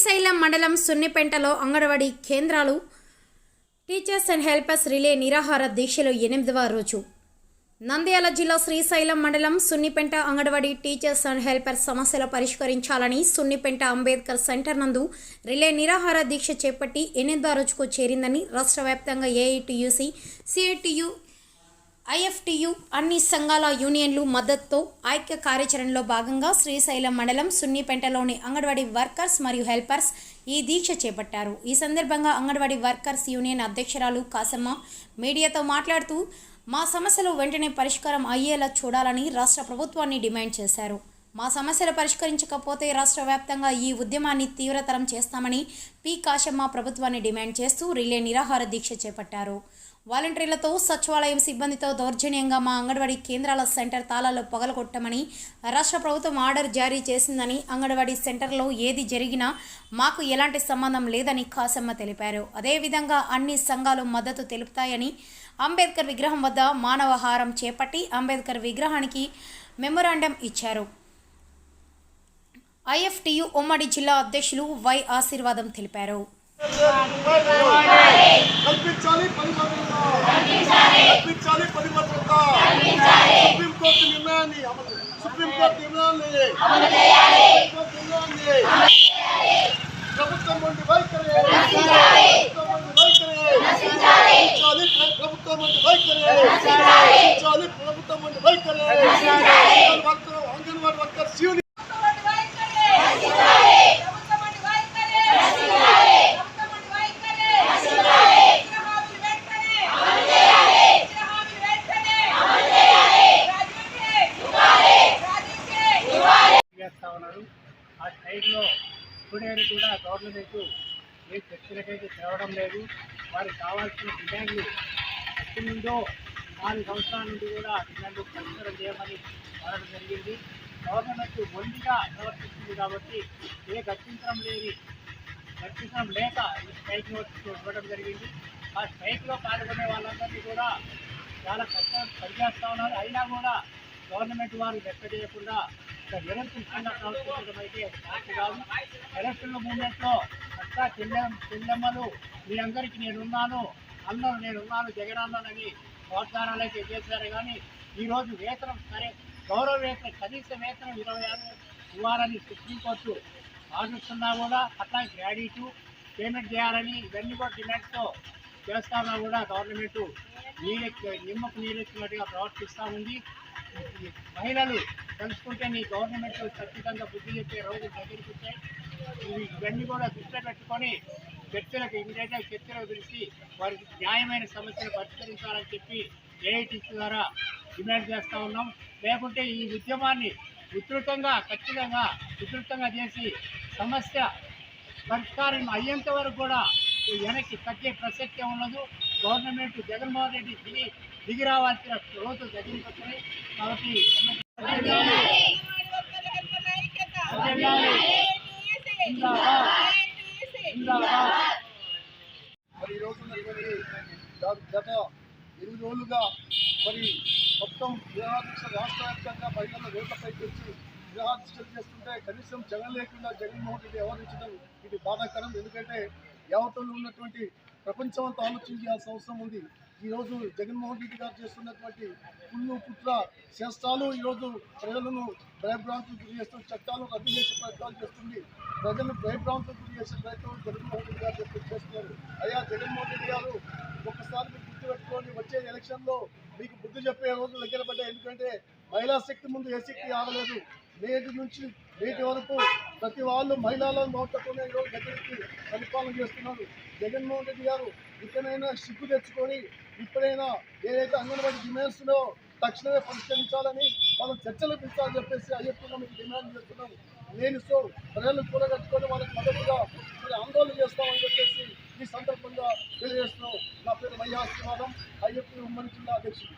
శ్రీశైలం మండలం సున్నిపెంటలో అంగన్వాడీ కేంద్రాలు teachers and helpers relay నిరాహార దీక్షలో 8వ రోజు. నంద్యాల జిల్లా శ్రీశైలం మండలం Sunnipenta anganwadi teachers and helpers సమస్యలు పరిష్కరించాలని సున్నిపెంట అంబేద్కర్ సెంటర్ నందు రిలే నిరాహార దీక్ష చేపట్టి 8వ రోజుకు చేరిందని రాష్ట్ర వ్యాప్తంగా ఏఐటియుసి, సిఐటియు, ఐఎఫ్టియు అన్ని సంఘాల యూనియన్లు మద్దతుతో ఐక్య కార్యాచరణలో భాగంగా శ్రీశైలం మండలం సున్నిపెంటలోని అంగన్వాడీ వర్కర్స్ మరియు హెల్పర్స్ ఈ దీక్ష చేపట్టారు. ఈ సందర్భంగా అంగన్వాడీ వర్కర్స్ యూనియన్ అధ్యక్షురాలు కాసమ్మ మీడియాతో మాట్లాడుతూ మా సమస్యలు వెంటనే పరిష్కారం అయ్యేలా చూడాలని రాష్ట్ర ప్రభుత్వాన్ని డిమాండ్ చేశారు. మా సమస్యలు పరిష్కరించకపోతే రాష్ట్ర వ్యాప్తంగా ఈ ఉద్యమాన్ని తీవ్రతరం చేస్తామని పి. కాశమ్మ ప్రభుత్వాన్ని డిమాండ్ చేస్తూ రిలే నిరాహార దీక్ష చేపట్టారు. వాలంటీర్లతో, సచివాలయం సిబ్బందితో దౌర్జన్యంగా మా అంగన్వాడీ కేంద్రాల సెంటర్ తాళాలు పగలగొట్టమని రాష్ట్ర ప్రభుత్వం ఆర్డర్ జారీ చేసిందని, అంగన్వాడీ సెంటర్లో ఏది జరిగినా మాకు ఎలాంటి సంబంధం లేదని కాసమ్మ తెలిపారు. అదేవిధంగా అన్ని సంఘాలు మద్దతు తెలుపుతాయని, అంబేద్కర్ విగ్రహం వద్ద మానవహారం చేపట్టి అంబేద్కర్ విగ్రహానికి మెమొరాండం ఇచ్చారు. ఐఎఫ్టియు ఉమ్మడి జిల్లా అధ్యక్షులు వై. ఆశీర్వాదం తెలిపారు. కల్పించాలి పరివర్తన. సుప్రీంకోర్టు నిర్ణయాన్ని ప్రభుత్వం నుండి వైఖరి అంగన్వాడీ వర్కర్స్ యూనియన్ ఆ సైడ్లో ఇప్పుడేది కూడా గవర్నమెంట్ ఏ చర్చలకైతే తేవడం లేదు. వారికి కావాల్సిన డిమాండ్లు ఎప్పటి నుండో 4 సంవత్సరాల నుండి కూడా డిమాండ్లు పరిష్కారం చేయమని కోరడం జరిగింది. గవర్నమెంట్ మొండిగా ప్రవర్తిస్తుంది కాబట్టి గర్తించడం లేక ఈ స్ట్రైక్ నోటీసు ఇవ్వడం జరిగింది. ఆ స్ట్రైక్లో పాల్గొనే వాళ్ళందరినీ కూడా చాలా కష్టం పనిచేస్తూ ఉన్నారు. అయినా కూడా గవర్నమెంట్ వారు లెక్క చేయకుండా నిరంకుశంగా ప్రవర్తించడం అయితే సాధ్యం కాదు. ఎలక్షన్ల మూమెంట్లో అట్లా చెల్లెమ్మలు మీ అందరికీ నేనున్నాను, అన్నను నేనున్నాను, జగన్ అన్నానని వాగ్దానాలు అయితే చేశారు. కానీ ఈరోజు వేతనం గౌరవ వేతనం, కనీస వేతనం 26 ఇవ్వాలని సుప్రీంకోర్టు ఆశిస్తున్నా కూడా అట్లా గ్రాడ్యుయేట్ పేమెంట్ చేయాలని ఇవన్నీ కూడా డిమాండ్స్తో చేస్తామన్నా కూడా గవర్నమెంట్ నిమ్మకు నీరెత్తినట్టుగా ప్రవర్తిస్తూ ఉంది. మహిళలు తెలుసుకుంటే నీ గవర్నమెంట్ ఖచ్చితంగా బుద్ధి చెప్పే రోజులు దగ్గరికి వచ్చాయి. ఇవన్నీ కూడా దృష్టిలో పెట్టుకొని చర్చలకు పిలిచి వారికి న్యాయమైన సమస్యలు పరిష్కరించాలని చెప్పి ఏఐటీసీ ద్వారా డిమాండ్ చేస్తూ ఉన్నాం. లేకుంటే ఈ ఉద్యమాన్ని విస్తృతంగా చేసి సమస్య పరిష్కారం అయ్యేంత వరకు కూడా వెనక్కి తగ్గే ప్రసక్తే ఉండదు. గవర్నమెంట్ జగన్మోహన్ రెడ్డి దిగి రావాల్సిన రోజు దగ్గరికి వచ్చినాయి. కాబట్టి మరి ఈరోజు గత 8 రోజులుగా మరి మొత్తం నిరాహార రాష్ట్ర వ్యాప్తంగా మహిళల రోడ్లపైకి వచ్చి నిరాహార చేస్తుంటే కనీసం జగన్ లేకుండా జగన్మోహన్ రెడ్డి వ్యవహరించడం ఇది బాధాకరం. ఎందుకంటే యావత్తులో ఉన్నటువంటి ప్రపంచం అంతా ఆలోచించాల్సిన అవసరం ఉంది. ఈరోజు జగన్మోహన్ రెడ్డి గారు చేస్తున్నటువంటి కుట్ర చేష్టాలు ఈరోజు ప్రజలను భయభ్రాంతులు గురి చేస్తూ చట్టాలను రద్దు చేసే ప్రయత్నాలు చేస్తుంది. ప్రజలను భయభ్రాంతులు గురి చేసే ప్రయత్నం జగన్మోహన్ రెడ్డి గారు చేస్తున్నారు. అయ్యా జగన్మోహన్ రెడ్డి గారు ఒక్కసారి మీకు గుర్తు పెట్టుకొని వచ్చే ఎలక్షన్లో మీకు బుద్ధి చెప్పే రోజులు దగ్గర పడ్డాయి. ఎందుకంటే మహిళా శక్తి ముందు ఏ శక్తి ఆగలేదు. నేటి నుంచి నేటి వరకు ప్రతి వాళ్ళు మహిళల నోట్లతోనే ఈరోజు దగ్గరికి పరిపాలన చేస్తున్నారు. జగన్మోహన్ రెడ్డి గారు ఇకనైనా సిగ్గు తెచ్చుకొని ఇప్పుడైనా ఏదైతే అంగన్వాడీ డిమాండ్స్లో తక్షణమే పరిష్కరించాలని వాళ్ళని చర్చలు పిలిచాలని చెప్పేసి అయ్యప్పగా మీకు డిమాండ్ చేస్తున్నాం. నేను ప్రజలు కూడగట్టుకొని వాళ్ళకి మద్దతుగా ఆందోళన చేస్తామని చెప్పేసి ఈ సందర్భంగా తెలియజేస్తున్నాం. నా పేరు వై. ఆశీర్వాదం, అయ్యప్ప ఉమ్మడి జిల్లా అధ్యక్షుడు.